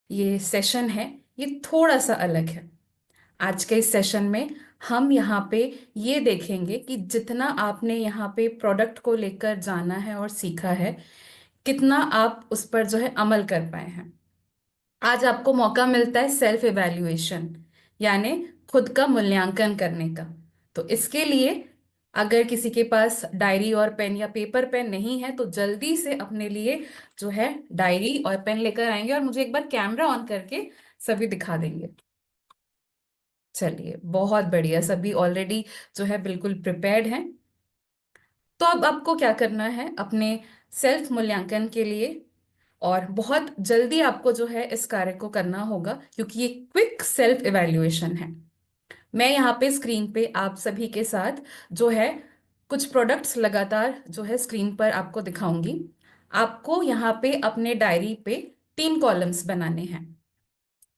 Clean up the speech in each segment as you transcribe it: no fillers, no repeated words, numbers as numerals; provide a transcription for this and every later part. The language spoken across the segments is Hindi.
ये सेशन है, ये थोड़ा सा अलग है। आज के इस सेशन में हम यहाँ पे ये देखेंगे कि जितना आपने यहाँ पे प्रोडक्ट को लेकर जाना है और सीखा है, कितना आप उस पर जो है अमल कर पाए हैं। आज आपको मौका मिलता है सेल्फ इवैल्यूएशन, यानी खुद का मूल्यांकन करने का। तो इसके लिए अगर किसी के पास डायरी और पेन या पेपर पेन नहीं है तो जल्दी से अपने लिए जो है डायरी और पेन लेकर आएंगे और मुझे एक बार कैमरा ऑन करके सभी दिखा देंगे। चलिए, बहुत बढ़िया, सभी ऑलरेडी जो है बिल्कुल प्रिपेयर्ड हैं। तो अब आपको क्या करना है अपने सेल्फ मूल्यांकन के लिए, और बहुत जल्दी आपको जो है इस कार्य को करना होगा क्योंकि ये क्विक सेल्फ इवैल्यूएशन है। मैं यहाँ पे स्क्रीन पे आप सभी के साथ जो है कुछ प्रोडक्ट्स लगातार जो है स्क्रीन पर आपको दिखाऊंगी। आपको यहाँ पे अपने डायरी पे 3 कॉलम्स बनाने हैं।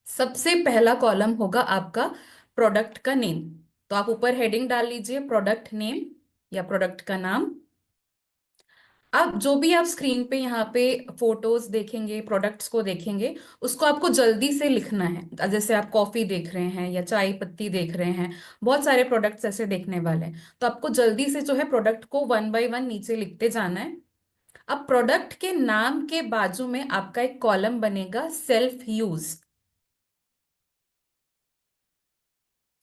सबसे पहला कॉलम होगा आपका प्रोडक्ट का नेम। तो आप ऊपर हेडिंग डाल लीजिए प्रोडक्ट नेम या प्रोडक्ट का नाम। अब जो भी आप स्क्रीन पे यहाँ पे फोटोज देखेंगे, प्रोडक्ट्स को देखेंगे, उसको आपको जल्दी से लिखना है। जैसे आप कॉफी देख रहे हैं या चाय पत्ती देख रहे हैं, बहुत सारे प्रोडक्ट्स ऐसे देखने वाले हैं, तो आपको जल्दी से जो है प्रोडक्ट को 1 बाय 1 नीचे लिखते जाना है। अब प्रोडक्ट के नाम के बाजू में आपका एक कॉलम बनेगा सेल्फ यूज।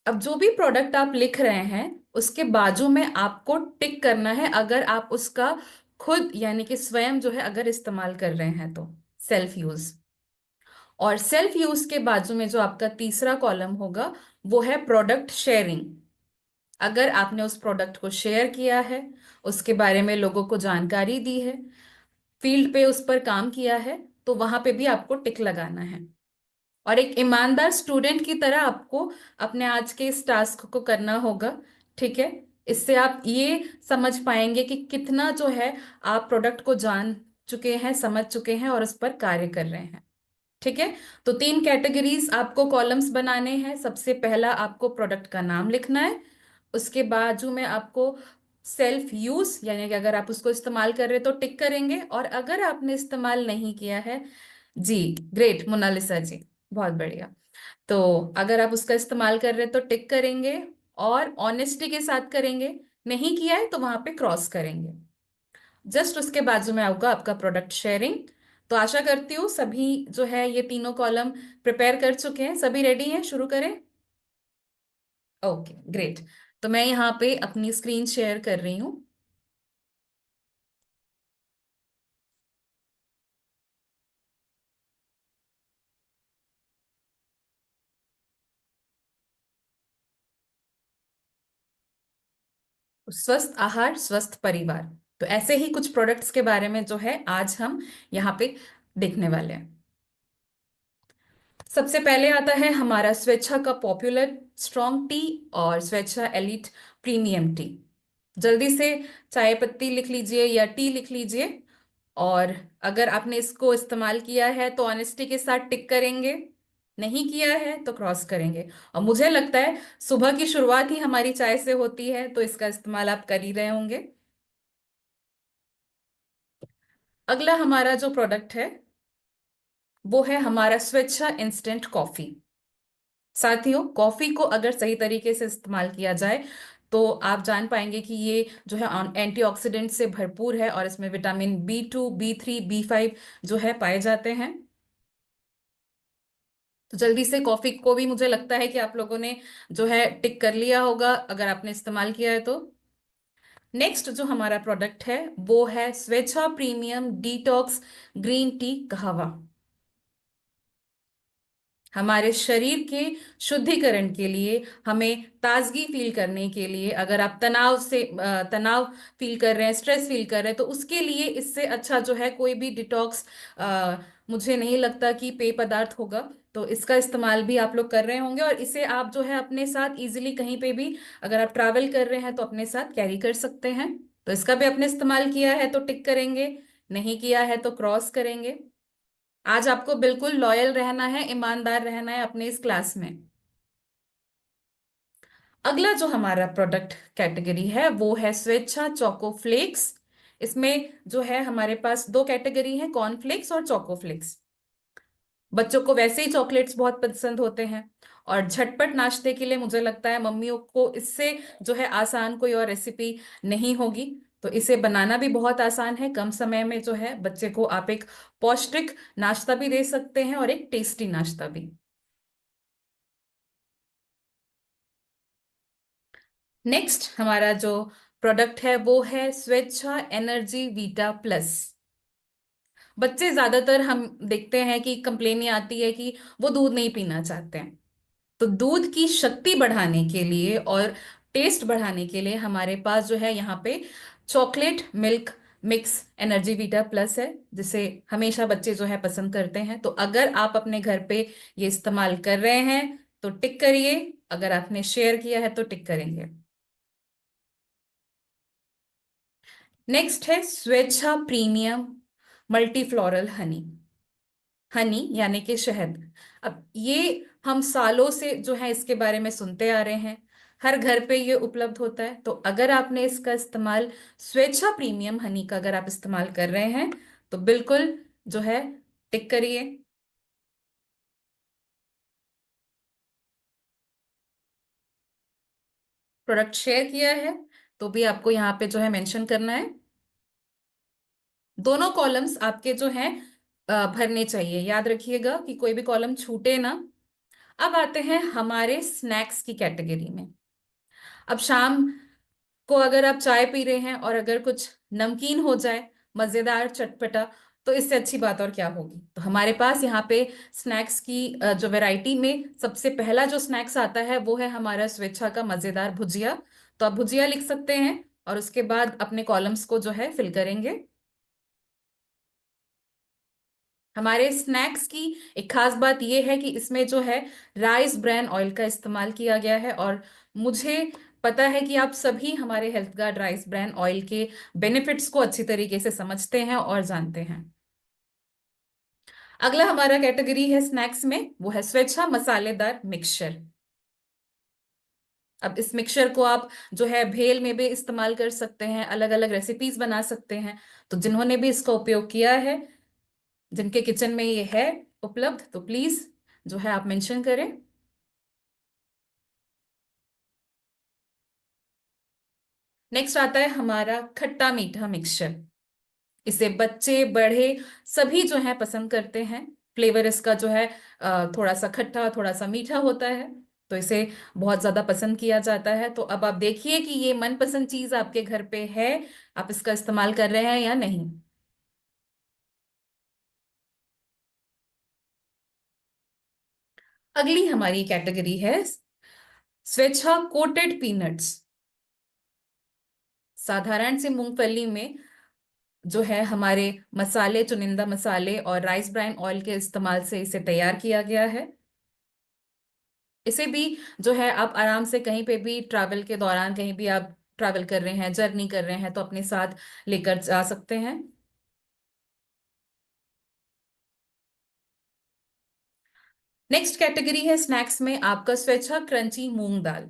अब जो भी प्रोडक्ट आप लिख रहे हैं उसके बाजू में आपको टिक करना है अगर आप उसका खुद यानी कि स्वयं जो है अगर इस्तेमाल कर रहे हैं तो सेल्फ यूज। और सेल्फ यूज के बाजू में जो आपका तीसरा कॉलम होगा वो है प्रोडक्ट शेयरिंग। अगर आपने उस प्रोडक्ट को शेयर किया है, उसके बारे में लोगों को जानकारी दी है, फील्ड पे उस पर काम किया है, तो वहां पे भी आपको टिक लगाना है। और एक ईमानदार स्टूडेंट की तरह आपको अपने आज के इस टास्क को करना होगा। ठीक है, इससे आप ये समझ पाएंगे कि कितना जो है आप प्रोडक्ट को जान चुके हैं, समझ चुके हैं और उस पर कार्य कर रहे हैं। ठीक है, तो 3 कैटेगरीज आपको कॉलम्स बनाने हैं। सबसे पहला आपको प्रोडक्ट का नाम लिखना है, उसके बाजू में आपको सेल्फ यूज यानी कि अगर आप उसको इस्तेमाल कर रहे हैं तो टिक करेंगे, और अगर आपने इस्तेमाल नहीं किया है, जी ग्रेट मोनालिसा जी, बहुत बढ़िया, तो अगर आप उसका इस्तेमाल कर रहे हैं तो टिक करेंगे और ऑनेस्टी के साथ करेंगे। नहीं किया है तो वहां पे क्रॉस करेंगे। जस्ट उसके बाजू में आऊंगा आपका प्रोडक्ट शेयरिंग। तो आशा करती हूँ सभी जो है ये तीनों कॉलम प्रिपेयर कर चुके हैं, सभी रेडी हैं, शुरू करें। Okay great. तो मैं यहाँ पे अपनी स्क्रीन शेयर कर रही हूँ। स्वस्थ आहार स्वस्थ परिवार, तो ऐसे ही कुछ प्रोडक्ट्स के बारे में जो है आज हम यहाँ पे देखने वाले हैं। सबसे पहले आता है हमारा स्वेच्छा का पॉपुलर स्ट्रॉन्ग टी और स्वेच्छा एलिट प्रीमियम टी। जल्दी से चाय पत्ती लिख लीजिए या टी लिख लीजिए, और अगर आपने इसको इस्तेमाल किया है तो ऑनेस्टी के साथ टिक करेंगे, नहीं किया है तो क्रॉस करेंगे। और मुझे लगता है सुबह की शुरुआत ही हमारी चाय से होती है, तो इसका इस्तेमाल आप कर ही रहे होंगे। अगला हमारा जो प्रोडक्ट है वो है हमारा स्वेच्छा इंस्टेंट कॉफी। साथियों, कॉफी को अगर सही तरीके से इस्तेमाल किया जाए तो आप जान पाएंगे कि ये जो है एंटीऑक्सीडेंट से भरपूर है और इसमें विटामिन B2, B3, B5 जो है पाए जाते हैं। तो जल्दी से कॉफी को भी मुझे लगता है कि आप लोगों ने जो है टिक कर लिया होगा अगर आपने इस्तेमाल किया है तो। नेक्स्ट जो हमारा प्रोडक्ट है वो है स्वेच्छा प्रीमियम डिटॉक्स ग्रीन टी कहवा। हमारे शरीर के शुद्धिकरण के लिए, हमें ताजगी फील करने के लिए, अगर आप तनाव फील कर रहे हैं, स्ट्रेस फील कर रहे हैं, तो उसके लिए इससे अच्छा जो है कोई भी डिटॉक्स मुझे नहीं लगता कि पेय पदार्थ होगा। तो इसका इस्तेमाल भी आप लोग कर रहे होंगे और इसे आप जो है अपने साथ इजीली कहीं पे भी अगर आप ट्रैवल कर रहे हैं तो अपने साथ कैरी कर सकते हैं। तो इसका भी आपने इस्तेमाल किया है तो टिक करेंगे, नहीं किया है तो क्रॉस करेंगे। आज आपको बिल्कुल लॉयल रहना है, ईमानदार रहना है अपने इस क्लास में। अगला जो हमारा प्रोडक्ट कैटेगरी है वो है स्वेच्छा चोको फ्लेक्स। इसमें जो है हमारे पास 2 कैटेगरी है, कॉर्नफ्लेक्स और चोको फ्लेक्स। बच्चों को वैसे ही चॉकलेट्स बहुत पसंद होते हैं, और झटपट नाश्ते के लिए मुझे लगता है मम्मियों को इससे जो है आसान कोई और रेसिपी नहीं होगी। तो इसे बनाना भी बहुत आसान है, कम समय में जो है बच्चे को आप एक पौष्टिक नाश्ता भी दे सकते हैं और एक टेस्टी नाश्ता भी। नेक्स्ट हमारा जो प्रोडक्ट है वो है स्वेच्छा एनर्जी वीटा प्लस। बच्चे ज्यादातर हम देखते हैं कि कंप्लेन ये आती है कि वो दूध नहीं पीना चाहते हैं। तो दूध की शक्ति बढ़ाने के लिए और टेस्ट बढ़ाने के लिए हमारे पास जो है यहाँ पे chocolate milk mix energy Vita plus है, जिसे हमेशा बच्चे जो है पसंद करते हैं। तो अगर आप अपने घर पे ये इस्तेमाल कर रहे हैं तो टिक करिए, अगर आपने शेयर किया है तो टिक करेंगे। नेक्स्ट है स्वेच्छा premium multi floral Honey. Honey यानी कि शहद। अब ये हम सालों से जो है इसके बारे में सुनते आ रहे हैं, हर घर पे ये उपलब्ध होता है। तो अगर आपने इसका इस्तेमाल, स्वेच्छा प्रीमियम हनी का अगर आप इस्तेमाल कर रहे हैं तो बिल्कुल जो है टिक करिए। प्रोडक्ट शेयर किया है तो भी आपको यहाँ पे जो है मेंशन करना है। दोनों कॉलम्स आपके जो हैं भरने चाहिए, याद रखिएगा कि कोई भी कॉलम छूटे ना। अब आते हैं हमारे स्नैक्स की कैटेगरी में। अब शाम को अगर आप चाय पी रहे हैं और अगर कुछ नमकीन हो जाए, मजेदार चटपटा, तो इससे अच्छी बात और क्या होगी। तो हमारे पास यहाँ पे स्नैक्स की जो वैरायटी में सबसे पहला जो स्नैक्स आता है वो है हमारा स्वेच्छा का मजेदार भुजिया। तो आप भुजिया लिख सकते हैं और उसके बाद अपने कॉलम्स को जो है फिल करेंगे। हमारे स्नैक्स की एक खास बात यह है कि इसमें जो है राइस ब्रान ऑयल का इस्तेमाल किया गया है, और मुझे पता है कि आप सभी हमारे health guard rice bran oil के बेनिफिट्स को अच्छी तरीके से समझते हैं और जानते हैं। अगला हमारा कैटेगरी है स्नैक्स में, वो है स्वेच्छा मसालेदार मिक्सचर। अब इस मिक्सचर को आप जो है भेल में भी इस्तेमाल कर सकते हैं, अलग अलग रेसिपीज बना सकते हैं। तो जिन्होंने भी इसका उपयोग किया है, जिनके किचन में ये है उपलब्ध, तो प्लीज जो है आप मेंशन करें। नेक्स्ट आता है हमारा खट्टा मीठा मिक्सचर। इसे बच्चे बड़े सभी जो है पसंद करते हैं। फ्लेवर इसका जो है थोड़ा सा खट्टा थोड़ा सा मीठा होता है, तो इसे बहुत ज्यादा पसंद किया जाता है। तो अब आप देखिए कि ये मनपसंद चीज आपके घर पे है, आप इसका इस्तेमाल कर रहे हैं या नहीं। अगली हमारी कैटेगरी है स्वेच्छा कोटेड पीनट्स। साधारण सी मूंगफली में जो है हमारे मसाले, चुनिंदा मसाले और राइस ब्राइन ऑयल के इस्तेमाल से इसे तैयार किया गया है। इसे भी जो है आप आराम से कहीं पे भी ट्रैवल के दौरान, कहीं भी आप ट्रैवल कर रहे हैं, जर्नी कर रहे हैं, तो अपने साथ लेकर जा सकते हैं। नेक्स्ट कैटेगरी है स्नैक्स में आपका स्वेच्छा क्रंची मूंग दाल।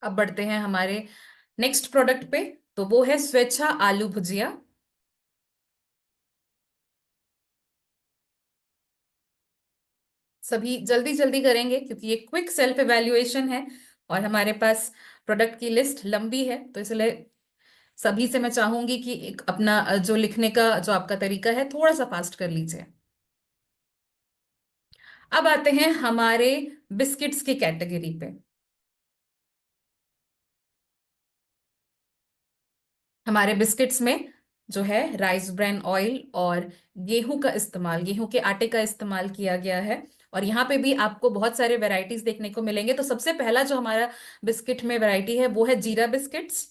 अब बढ़ते हैं हमारे नेक्स्ट प्रोडक्ट पे, तो वो है स्वेच्छा आलू भुजिया। सभी जल्दी जल्दी करेंगे क्योंकि ये क्विक सेल्फ एवेल्युएशन है और हमारे पास प्रोडक्ट की लिस्ट लंबी है, तो इसलिए सभी से मैं चाहूंगी कि एक अपना जो लिखने का जो आपका तरीका है थोड़ा सा फास्ट कर लीजिए। अब आते हैं हमारे बिस्किट्स की कैटेगरी पे। हमारे बिस्किट्स में जो है राइस ब्रान ऑयल और गेहूं का इस्तेमाल, गेहूं के आटे का इस्तेमाल किया गया है। और यहाँ पे भी आपको बहुत सारे वैरायटीज देखने को मिलेंगे। तो सबसे पहला जो हमारा बिस्किट में वैरायटी है वो है जीरा बिस्किट्स।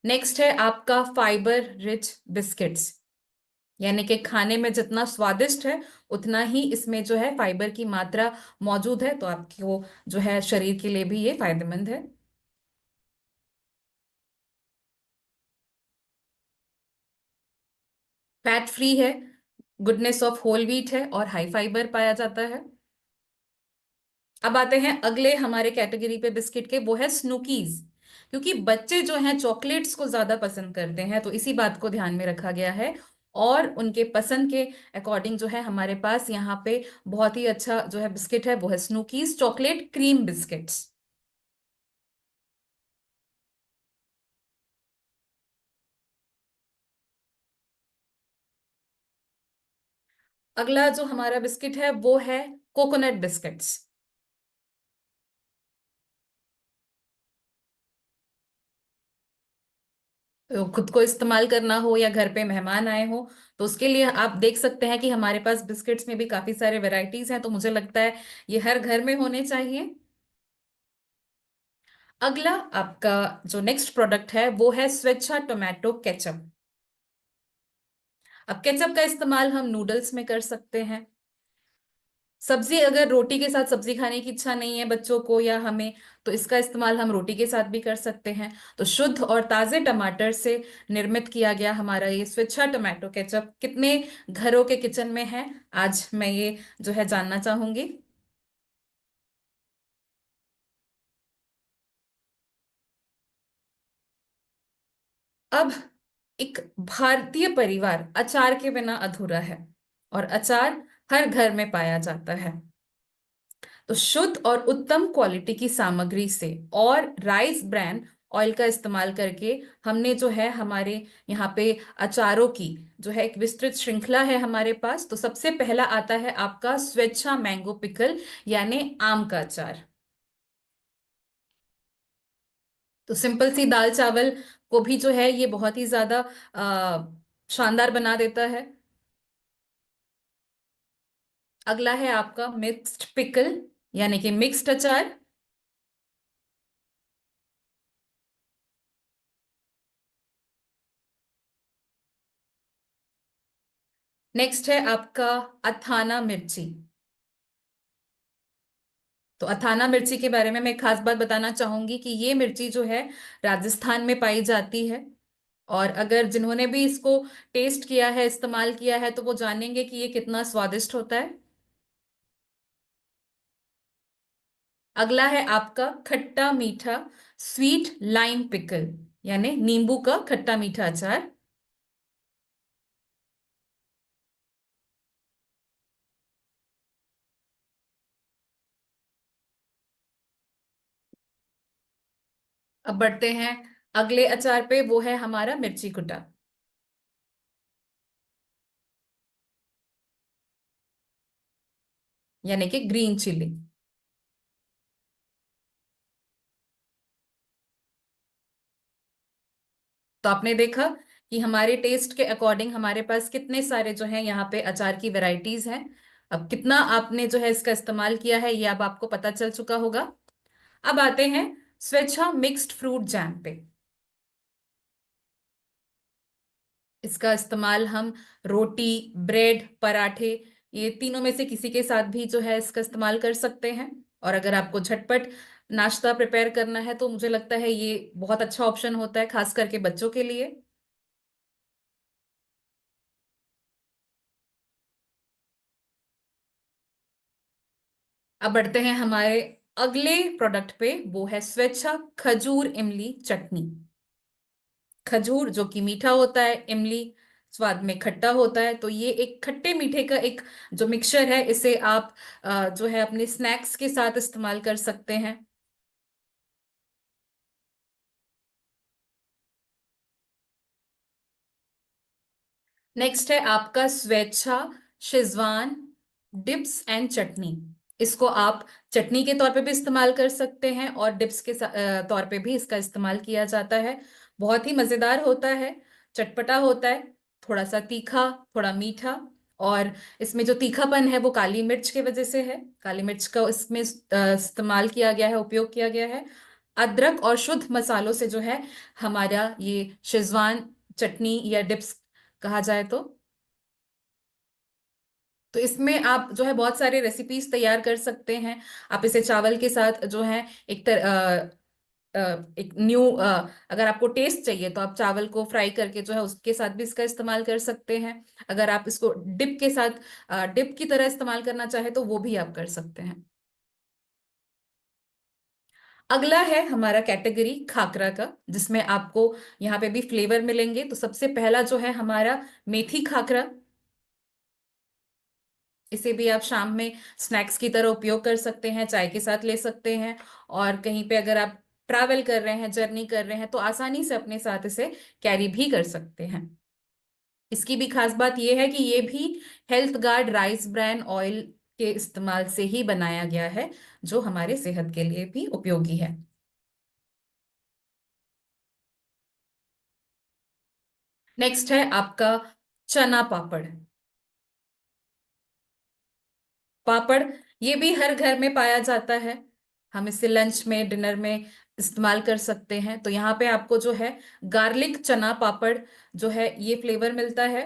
नेक्स्ट है आपका फाइबर रिच बिस्किट्स, यानी कि खाने में जितना स्वादिष्ट है उतना ही इसमें जो है फाइबर की मात्रा मौजूद है, तो आपको जो है शरीर के लिए भी ये फायदेमंद है। फैट फ्री है, गुडनेस ऑफ होल व्हीट है और हाई फाइबर पाया जाता है। अब आते हैं अगले हमारे कैटेगरी पे बिस्किट के, वो है स्नूकीज। क्योंकि बच्चे जो हैं चॉकलेट्स को ज्यादा पसंद करते हैं, तो इसी बात को ध्यान में रखा गया है। और उनके पसंद के अकॉर्डिंग जो है हमारे पास यहाँ पे बहुत ही अच्छा जो है बिस्किट है, वो है स्नूकीज चॉकलेट क्रीम बिस्किट्स। अगला जो हमारा बिस्किट है वो है कोकोनट बिस्किट्स। तो खुद को इस्तेमाल करना हो या घर पे मेहमान आए हो, तो उसके लिए आप देख सकते हैं कि हमारे पास बिस्किट्स में भी काफी सारे वैरायटीज हैं, तो मुझे लगता है ये हर घर में होने चाहिए। अगला आपका जो नेक्स्ट प्रोडक्ट है वो है स्वेच्छा टोमेटो केचप। अब केचप का इस्तेमाल हम नूडल्स में कर सकते हैं। सब्जी, अगर रोटी के साथ सब्जी खाने की इच्छा नहीं है बच्चों को या हमें, तो इसका इस्तेमाल हम रोटी के साथ भी कर सकते हैं। तो शुद्ध और ताजे टमाटर से निर्मित किया गया हमारा ये स्वेच्छा टोमेटो केचप कितने घरों के किचन में है, आज मैं ये जो है जानना चाहूंगी। अब एक भारतीय परिवार अचार के बिना अधूरा है, और अचार हर घर में पाया जाता है। तो शुद्ध और उत्तम क्वालिटी की सामग्री से और राइस ब्रांड ऑयल का इस्तेमाल करके हमने जो है हमारे यहाँ पे अचारों की जो है एक विस्तृत श्रृंखला है हमारे पास। तो सबसे पहला आता है आपका स्वेच्छा मैंगो पिकल, यानी आम का अचार। तो सिंपल सी दाल चावल को भी जो है ये बहुत ही ज्यादा शानदार बना देता है। अगला है आपका मिक्स्ड पिकल, यानी कि मिक्स्ड अचार। नेक्स्ट है आपका अथाना मिर्ची। तो अथाना मिर्ची के बारे में मैं एक खास बात बताना चाहूंगी कि ये मिर्ची जो है राजस्थान में पाई जाती है। और अगर जिन्होंने भी इसको टेस्ट किया है, इस्तेमाल किया है, तो वो जानेंगे कि ये कितना स्वादिष्ट होता है। अगला है आपका खट्टा मीठा स्वीट लाइम पिकल, यानी नींबू का खट्टा मीठा अचार। अब बढ़ते हैं अगले अचार पे, वो है हमारा मिर्ची कुटा, यानी कि ग्रीन चिली। तो आपने देखा कि हमारे टेस्ट के अकॉर्डिंग हमारे पास कितने सारे जो है यहाँ पे अचार की वैरायटीज हैं। अब कितना आपने जो है इसका इस्तेमाल किया है ये अब आपको पता चल चुका होगा। अब आते हैं स्वेच्छा मिक्स्ड फ्रूट जैम पे। इसका इस्तेमाल हम रोटी, ब्रेड, पराठे, ये तीनों में से किसी के साथ भी जो है इसका इस्तेमाल कर सकते हैं। और अगर आपको झटपट नाश्ता प्रिपेयर करना है तो मुझे लगता है ये बहुत अच्छा ऑप्शन होता है, खास करके बच्चों के लिए। अब बढ़ते हैं हमारे अगले प्रोडक्ट पे, वो है स्वेच्छा खजूर इमली चटनी। खजूर जो कि मीठा होता है, इमली स्वाद में खट्टा होता है, तो ये एक खट्टे मीठे का एक जो मिक्सचर है, इसे आप जो है अपने स्नैक्स के साथ इस्तेमाल कर सकते हैं। नेक्स्ट है आपका स्वेच्छा शेजवान डिप्स एंड चटनी। इसको आप चटनी के तौर पे भी इस्तेमाल कर सकते हैं और डिप्स के तौर पे भी इसका इस्तेमाल किया जाता है। बहुत ही मजेदार होता है, चटपटा होता है, थोड़ा सा तीखा, थोड़ा मीठा। और इसमें जो तीखापन है वो काली मिर्च की वजह से है, काली मिर्च का इसमें इस्तेमाल किया गया है, उपयोग किया गया है। अदरक और शुद्ध मसालों से जो है हमारा ये शेजवान चटनी या डिप्स कहा जाए तो इसमें आप जो है बहुत सारे रेसिपीज तैयार कर सकते हैं। आप इसे चावल के साथ जो है एक न्यू अगर आपको टेस्ट चाहिए तो आप चावल को फ्राई करके जो है उसके साथ भी इसका इस्तेमाल कर सकते हैं। अगर आप इसको डिप के साथ डिप की तरह इस्तेमाल करना चाहे तो वो भी आप कर सकते हैं। अगला है हमारा कैटेगरी खाकरा का, जिसमें आपको यहाँ पे भी फ्लेवर मिलेंगे। तो सबसे पहला जो है हमारा मेथी खाकरा। इसे भी आप शाम में स्नैक्स की तरह उपयोग कर सकते हैं, चाय के साथ ले सकते हैं। और कहीं पे अगर आप ट्रैवल कर रहे हैं, जर्नी कर रहे हैं, तो आसानी से अपने साथ इसे कैरी भी कर सकते हैं। इसकी भी खास बात यह है कि ये भी health guard rice bran oil के इस्तेमाल से ही बनाया गया है, जो हमारे सेहत के लिए भी उपयोगी है। नेक्स्ट है आपका चना पापड़। पापड़ ये भी हर घर में पाया जाता है। हम इसे लंच में, डिनर में इस्तेमाल कर सकते हैं। तो यहाँ पे आपको जो है गार्लिक चना पापड़ जो है ये फ्लेवर मिलता है।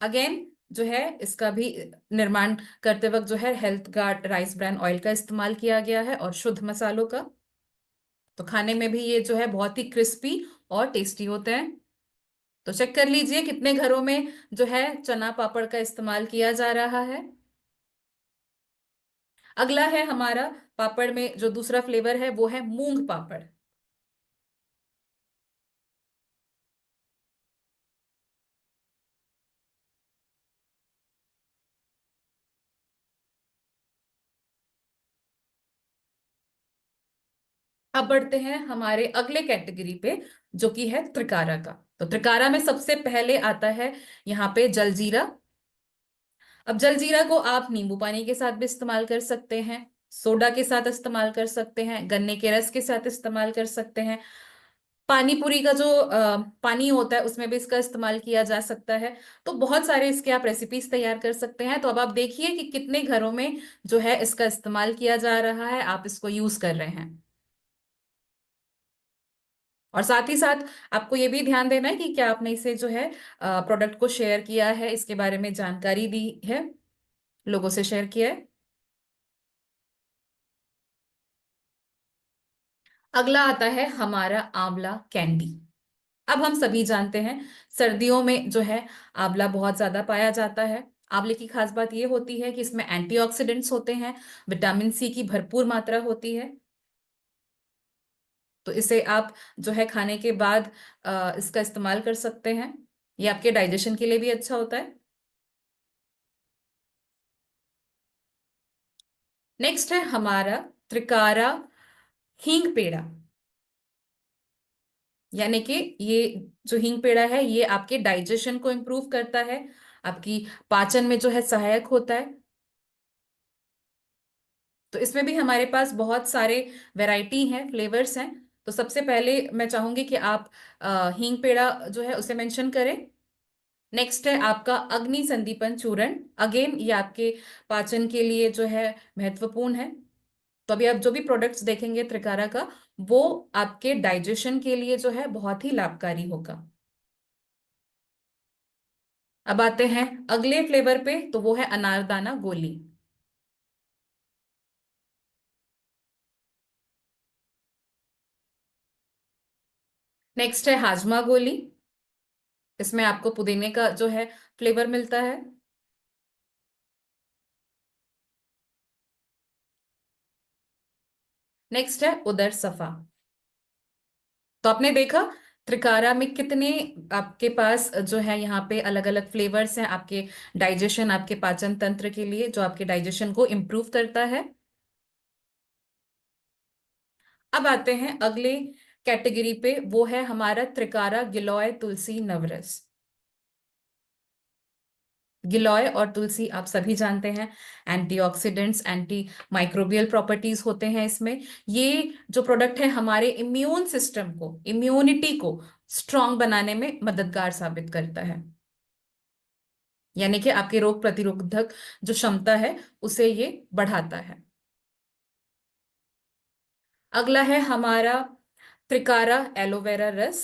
अगेन जो है इसका भी निर्माण करते वक्त जो है health guard rice bran oil का इस्तेमाल किया गया है और शुद्ध मसालों का। तो खाने में भी ये जो है बहुत ही क्रिस्पी और टेस्टी होते हैं। तो चेक कर लीजिए कितने घरों में जो है चना पापड़ का इस्तेमाल किया जा रहा है। अगला है हमारा पापड़ में जो दूसरा फ्लेवर है वो है मूंग पापड़। अब बढ़ते हैं हमारे अगले कैटेगरी पे, जो कि है त्रिकारा का। तो त्रिकारा में सबसे पहले आता है यहाँ पे जलजीरा। अब जलजीरा को आप नींबू पानी के साथ भी इस्तेमाल कर सकते हैं, सोडा के साथ इस्तेमाल कर सकते हैं, गन्ने के रस के साथ इस्तेमाल कर सकते हैं। पानी पूरी का जो पानी होता है उसमें भी इसका इस्तेमाल किया जा सकता है। तो बहुत सारे इसके आप रेसिपीज तैयार कर सकते हैं। तो अब आप देखिए कि कितने घरों में जो है इसका इस्तेमाल किया जा रहा है, आप इसको यूज कर रहे हैं। और साथ ही साथ आपको ये भी ध्यान देना है कि क्या आपने इसे जो है प्रोडक्ट को शेयर किया है, इसके बारे में जानकारी दी है, लोगों से शेयर किया है। अगला आता है हमारा आंवला कैंडी। अब हम सभी जानते हैं सर्दियों में जो है आंवला बहुत ज्यादा पाया जाता है। आंवले की खास बात यह होती है कि इसमें एंटीऑक्सीडेंट्स होते हैं, विटामिन सी की भरपूर मात्रा होती है। तो इसे आप जो है खाने के बाद इसका इस्तेमाल कर सकते हैं। ये आपके डाइजेशन के लिए भी अच्छा होता है। नेक्स्ट है हमारा त्रिकारा हींग पेड़ा। यानी कि ये जो हींग पेड़ा है ये आपके डाइजेशन को इम्प्रूव करता है, आपकी पाचन में जो है सहायक होता है। तो इसमें भी हमारे पास बहुत सारे वैरायटी हैं, फ्लेवर्स हैं। तो सबसे पहले मैं चाहूंगी कि आप हींग पेड़ा जो है उसे मेंशन करें। नेक्स्ट है आपका अग्नि संदीपन चूर्ण। अगेन ये आपके पाचन के लिए जो है महत्वपूर्ण है। तो अभी आप जो भी प्रोडक्ट्स देखेंगे त्रिकारा का, वो आपके डाइजेशन के लिए जो है बहुत ही लाभकारी होगा। अब आते हैं अगले फ्लेवर पे, तो वो है अनारदाना गोली। नेक्स्ट है हाजमा गोली। इसमें आपको पुदीने का जो है फ्लेवर मिलता है। नेक्स्ट है उदर सफा। तो आपने देखा त्रिकारा में कितने आपके पास जो है यहाँ पे अलग अलग फ्लेवर्स हैं आपके डाइजेशन, आपके पाचन तंत्र के लिए, जो आपके डाइजेशन को इम्प्रूव करता है। अब आते हैं अगले कैटेगरी पे, वो है हमारा त्रिकारा गिलोय तुलसी नवरस। गिलोय और तुलसी आप सभी जानते हैं एंटीऑक्सीडेंट्स, एंटी माइक्रोबियल प्रॉपर्टीज होते हैं इसमें। ये जो प्रोडक्ट है हमारे इम्यून सिस्टम को, इम्यूनिटी को स्ट्रांग बनाने में मददगार साबित करता है। यानी कि आपके रोग प्रतिरोधक जो क्षमता है उसे ये बढ़ाता है। अगला है हमारा त्रिकारा एलोवेरा रस।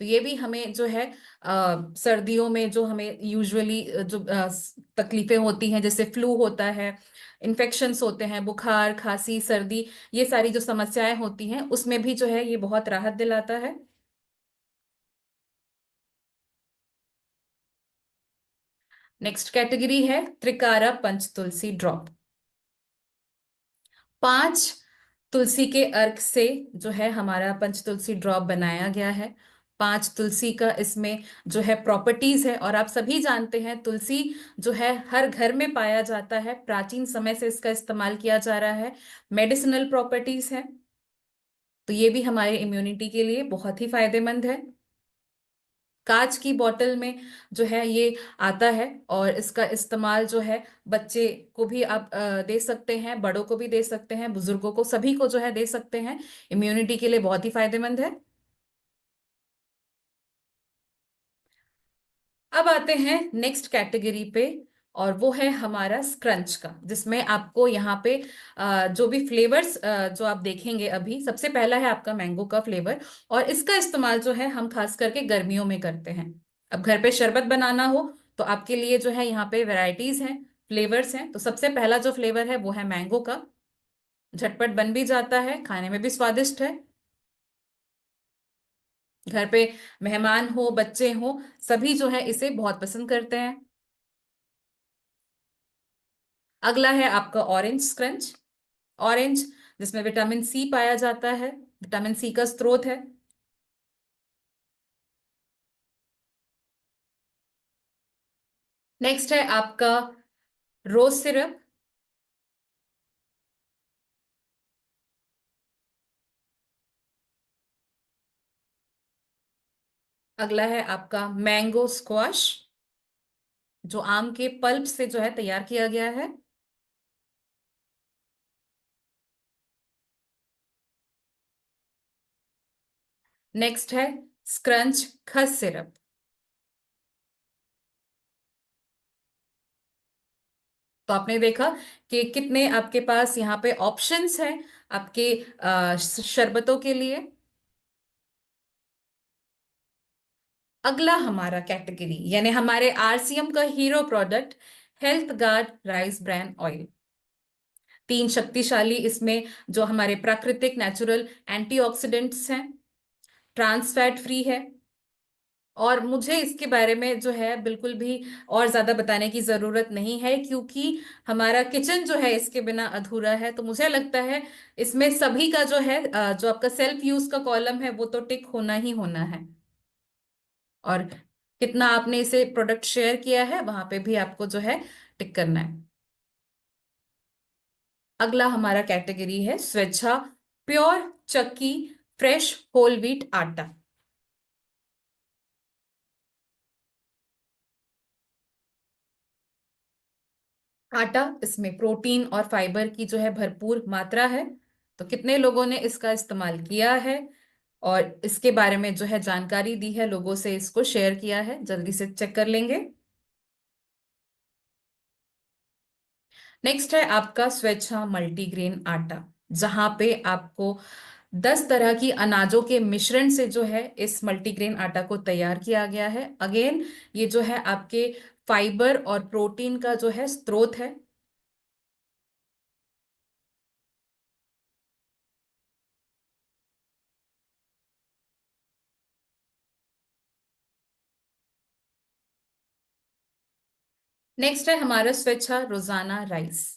तो ये भी हमें जो है सर्दियों में जो हमें यूजुअली जो तकलीफें होती हैं, जैसे फ्लू होता है, इन्फेक्शंस होते हैं, बुखार खांसी सर्दी, ये सारी जो समस्याएं होती हैं उसमें भी जो है ये बहुत राहत दिलाता है। नेक्स्ट कैटेगरी है त्रिकारा पंच तुलसी ड्रॉप। 5 तुलसी के अर्क से जो है हमारा पंच तुलसी ड्रॉप बनाया गया है। 5 तुलसी का इसमें जो है प्रॉपर्टीज है, और आप सभी जानते हैं तुलसी जो है हर घर में पाया जाता है, प्राचीन समय से इसका इस्तेमाल किया जा रहा है, मेडिसिनल प्रॉपर्टीज है। तो ये भी हमारे इम्यूनिटी के लिए बहुत ही फायदेमंद है। कांच की बोतल में जो है ये आता है, और इसका इस्तेमाल जो है बच्चे को भी आप दे सकते हैं, बड़ों को भी दे सकते हैं, बुजुर्गों को, सभी को जो है दे सकते हैं। इम्यूनिटी के लिए बहुत ही फायदेमंद है। अब आते हैं नेक्स्ट कैटेगरी पे, और वो है हमारा स्क्रंच का, जिसमें आपको यहाँ पे जो भी फ्लेवर्स जो आप देखेंगे, अभी सबसे पहला है आपका मैंगो का फ्लेवर। और इसका इस्तेमाल जो है हम खास करके गर्मियों में करते हैं। अब घर पे शरबत बनाना हो तो आपके लिए जो है यहाँ पे वैरायटीज हैं, फ्लेवर्स हैं। तो सबसे पहला जो फ्लेवर है वो है मैंगो का। झटपट बन भी जाता है, खाने में भी स्वादिष्ट है। घर पे मेहमान हो, बच्चे हो, सभी जो है इसे बहुत पसंद करते हैं। अगला है आपका ऑरेंज स्क्रंच। ऑरेंज जिसमें विटामिन सी पाया जाता है, विटामिन सी का स्रोत है। नेक्स्ट है आपका रोज सिरप। अगला है आपका मैंगो स्क्वाश, जो आम के पल्प से जो है तैयार किया गया है। नेक्स्ट है स्क्रंच खस सिरप। तो आपने देखा कि कितने आपके पास यहाँ पे ऑप्शंस हैं आपके शरबतों के लिए। अगला हमारा कैटेगरी यानी हमारे आरसीएम का hero product, health guard rice bran oil. 3 शक्तिशाली इसमें जो हमारे प्राकृतिक नेचुरल एंटीऑक्सीडेंट्स हैं, ट्रांस फैट फ्री है। और मुझे इसके बारे में जो है बिल्कुल भी और ज्यादा बताने की जरूरत नहीं है, क्योंकि हमारा किचन जो है इसके बिना अधूरा है। तो मुझे लगता है इसमें सभी का जो है जो आपका सेल्फ यूज का कॉलम है वो तो टिक होना ही होना है। और कितना आपने इसे प्रोडक्ट शेयर किया है वहां पे भी आपको जो है टिक करना है। अगला हमारा कैटेगरी है स्वेच्छा प्योर चक्की फ्रेश होल व्हीट आटा। आटा, इसमें प्रोटीन और फाइबर की जो है भरपूर मात्रा है। तो कितने लोगों ने इसका इस्तेमाल किया है और इसके बारे में जो है जानकारी दी है, लोगों से इसको शेयर किया है, जल्दी से चेक कर लेंगे। नेक्स्ट है आपका स्वेच्छा मल्टीग्रेन आटा, जहां पे आपको 10 तरह की अनाजों के मिश्रण से जो है इस मल्टीग्रेन आटा को तैयार किया गया है। अगेन ये जो है आपके फाइबर और प्रोटीन का जो है स्रोत है। नेक्स्ट है हमारा स्वेच्छा रोजाना राइस।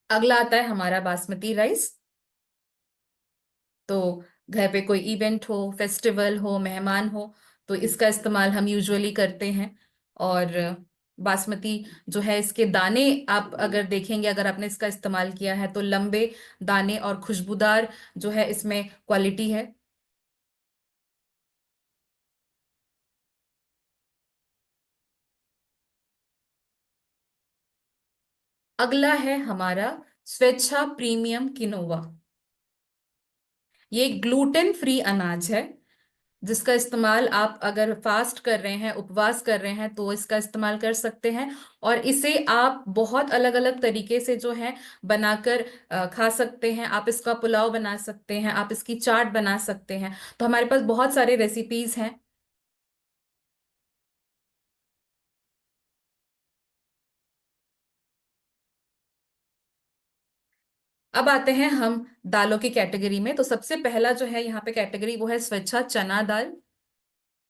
अगला आता है हमारा बासमती राइस। तो घर पे कोई इवेंट हो, फेस्टिवल हो, मेहमान हो, तो इसका इस्तेमाल हम यूजुअली करते हैं। और बासमती जो है इसके दाने आप अगर देखेंगे, अगर आपने इसका इस्तेमाल किया है तो लंबे दाने और खुशबूदार जो है इसमें क्वालिटी है। अगला है हमारा स्वेच्छा प्रीमियम किनोवा। ये ग्लूटेन फ्री अनाज है, जिसका इस्तेमाल आप अगर फास्ट कर रहे हैं, उपवास कर रहे हैं, तो इसका इस्तेमाल कर सकते हैं। और इसे आप बहुत अलग अलग तरीके से जो है बनाकर खा सकते हैं। आप इसका पुलाव बना सकते हैं, आप इसकी चाट बना सकते हैं। तो हमारे पास बहुत सारे रेसिपीज हैं। अब आते हैं हम दालों की कैटेगरी में। तो सबसे पहला जो है यहाँ पे कैटेगरी, वो है स्वेच्छा चना दाल।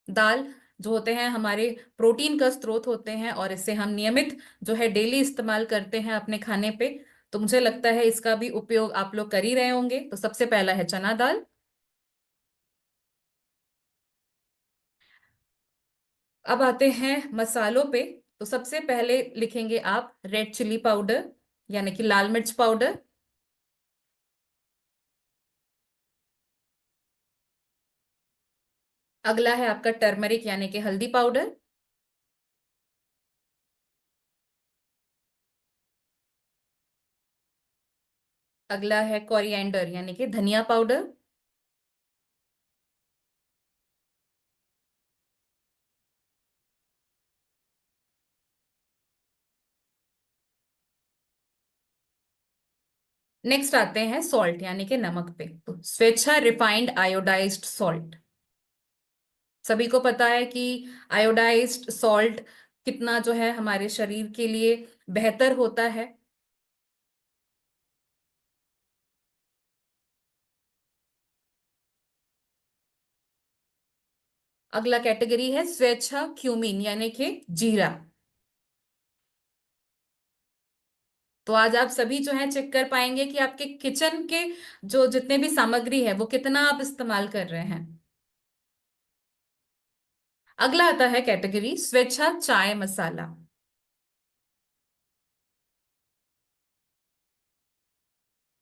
दाल जो होते हैं हमारे प्रोटीन का स्रोत होते हैं, और इसे हम नियमित जो है डेली इस्तेमाल करते हैं अपने खाने पे। तो मुझे लगता है इसका भी उपयोग आप लोग कर ही रहे होंगे। तो सबसे पहला है चना दाल। अब आते हैं मसालों पे। तो सबसे पहले लिखेंगे आप रेड चिली पाउडर, यानी कि लाल मिर्च पाउडर। अगला है आपका टर्मरिक, यानी कि हल्दी पाउडर। अगला है कोरिएंडर, यानी कि धनिया पाउडर। नेक्स्ट आते हैं सॉल्ट, यानी कि नमक पे। तो स्वेच्छा रिफाइंड आयोडाइज्ड सॉल्ट। सभी को पता है कि आयोडाइज्ड सॉल्ट कितना जो है हमारे शरीर के लिए बेहतर होता है। अगला कैटेगरी है स्वेच्छा क्यूमीन, यानी कि जीरा। तो आज आप सभी जो है चेक कर पाएंगे कि आपके किचन के जो जितने भी सामग्री है वो कितना आप इस्तेमाल कर रहे हैं। अगला आता है कैटेगरी स्वेच्छा चाय मसाला।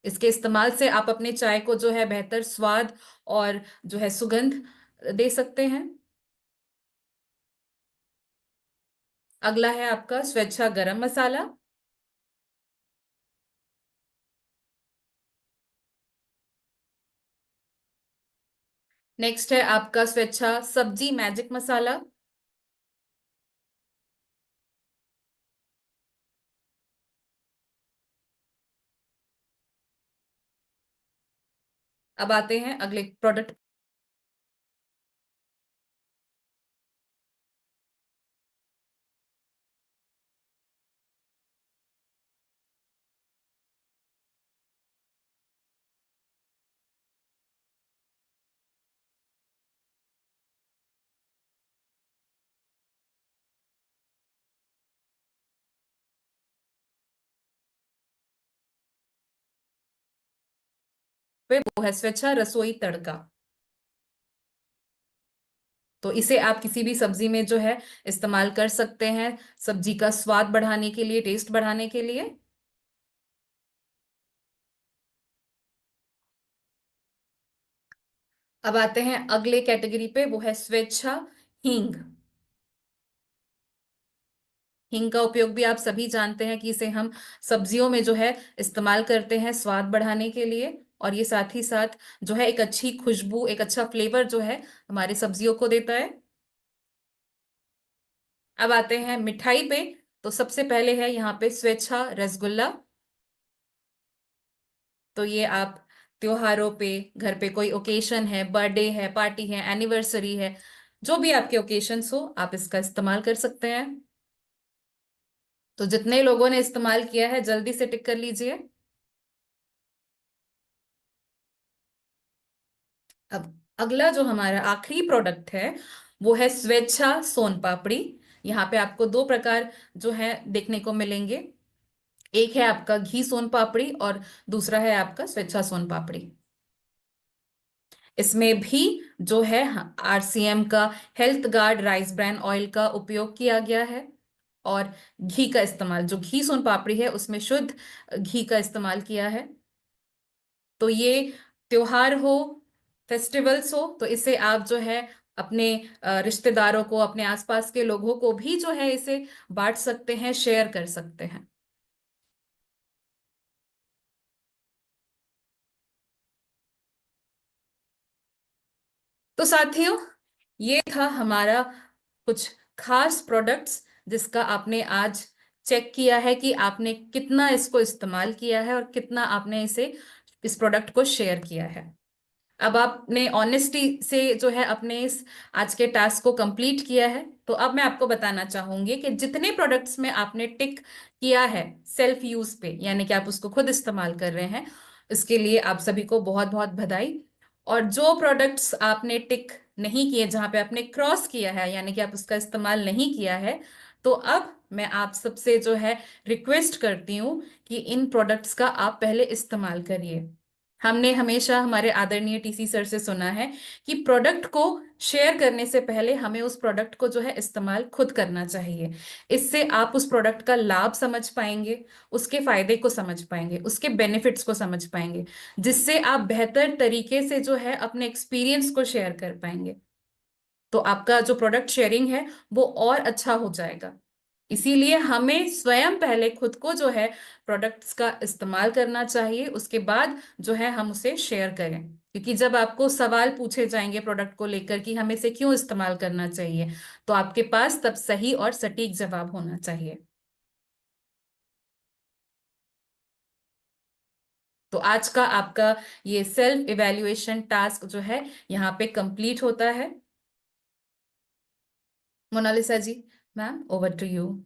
इसके इस्तेमाल से आप अपने चाय को जो है बेहतर स्वाद और जो है सुगंध दे सकते हैं। अगला है आपका स्वेच्छा गरम मसाला। नेक्स्ट है आपका स्वेच्छा सब्जी मैजिक मसाला। अब आते हैं अगले प्रोडक्ट पे। वो है स्वेच्छा रसोई तड़का। तो इसे आप किसी भी सब्जी में जो है इस्तेमाल कर सकते हैं, सब्जी का स्वाद बढ़ाने के लिए, टेस्ट बढ़ाने के लिए। अब आते हैं अगले कैटेगरी पे, वो है स्वेच्छा हींग। हींग का उपयोग भी आप सभी जानते हैं कि इसे हम सब्जियों में जो है इस्तेमाल करते हैं स्वाद बढ़ाने के लिए। और ये साथ ही साथ जो है एक अच्छी खुशबू, एक अच्छा फ्लेवर जो है हमारी सब्जियों को देता है। अब आते हैं मिठाई पे। तो सबसे पहले है यहाँ पे स्वेच्छा रसगुल्ला। तो ये आप त्योहारों पे, घर पे कोई ओकेशन है, बर्थडे है, पार्टी है, एनिवर्सरी है, जो भी आपके ओकेशंस हो, आप इसका इस्तेमाल कर सकते हैं। तो जितने लोगों ने इस्तेमाल किया है जल्दी से टिक कर लीजिए। अब अगला जो हमारा आखिरी प्रोडक्ट है, वो है स्वेच्छा सोन पापड़ी। यहाँ पे आपको दो प्रकार जो है देखने को मिलेंगे। एक है आपका घी सोन पापड़ी, और दूसरा है आपका स्वेच्छा सोन पापड़ी। इसमें भी जो है आरसीएम का health guard rice bran oil का उपयोग किया गया है। और घी का इस्तेमाल, जो घी सोन पापड़ी है उसमें शुद्ध घी का इस्तेमाल किया है। तो ये त्योहार हो, फेस्टिवल्स हो, तो इसे आप जो है अपने रिश्तेदारों को, अपने आसपास के लोगों को भी जो है इसे बांट सकते हैं, शेयर कर सकते हैं। तो साथियों, ये था हमारा कुछ खास प्रोडक्ट्स जिसका आपने आज चेक किया है कि आपने कितना इसको इस्तेमाल किया है और कितना आपने इस प्रोडक्ट को शेयर किया है। अब आपने ऑनेस्टी से जो है अपने इस आज के टास्क को कंप्लीट किया है। तो अब मैं आपको बताना चाहूंगी कि जितने प्रोडक्ट्स में आपने टिक किया है सेल्फ यूज पे, यानी कि आप उसको खुद इस्तेमाल कर रहे हैं, इसके लिए आप सभी को बहुत बहुत बधाई। और जो प्रोडक्ट्स आपने टिक नहीं किए, जहां पे आपने क्रॉस किया है यानी कि आप उसका इस्तेमाल नहीं किया है, तो अब मैं आप सबसे जो है रिक्वेस्ट करती हूँ कि इन प्रोडक्ट्स का आप पहले इस्तेमाल करिए। हमने हमेशा हमारे आदरणीय टीसी सर से सुना है कि प्रोडक्ट को शेयर करने से पहले हमें उस प्रोडक्ट को जो है इस्तेमाल खुद करना चाहिए। इससे आप उस प्रोडक्ट का लाभ समझ पाएंगे, उसके फायदे को समझ पाएंगे, उसके बेनिफिट्स को समझ पाएंगे, जिससे आप बेहतर तरीके से जो है अपने एक्सपीरियंस को शेयर कर पाएंगे। तो आपका जो प्रोडक्ट शेयरिंग है वो और अच्छा हो जाएगा। इसीलिए हमें स्वयं पहले खुद को जो है प्रोडक्ट्स का इस्तेमाल करना चाहिए, उसके बाद जो है हम उसे शेयर करें। क्योंकि जब आपको सवाल पूछे जाएंगे प्रोडक्ट को लेकर कि हमें इसे क्यों इस्तेमाल करना चाहिए, तो आपके पास तब सही और सटीक जवाब होना चाहिए। तो आज का आपका ये सेल्फ इवैल्यूएशन टास्क जो है यहाँ पे कंप्लीट होता है। Monalisa ji, ma'am, over to you.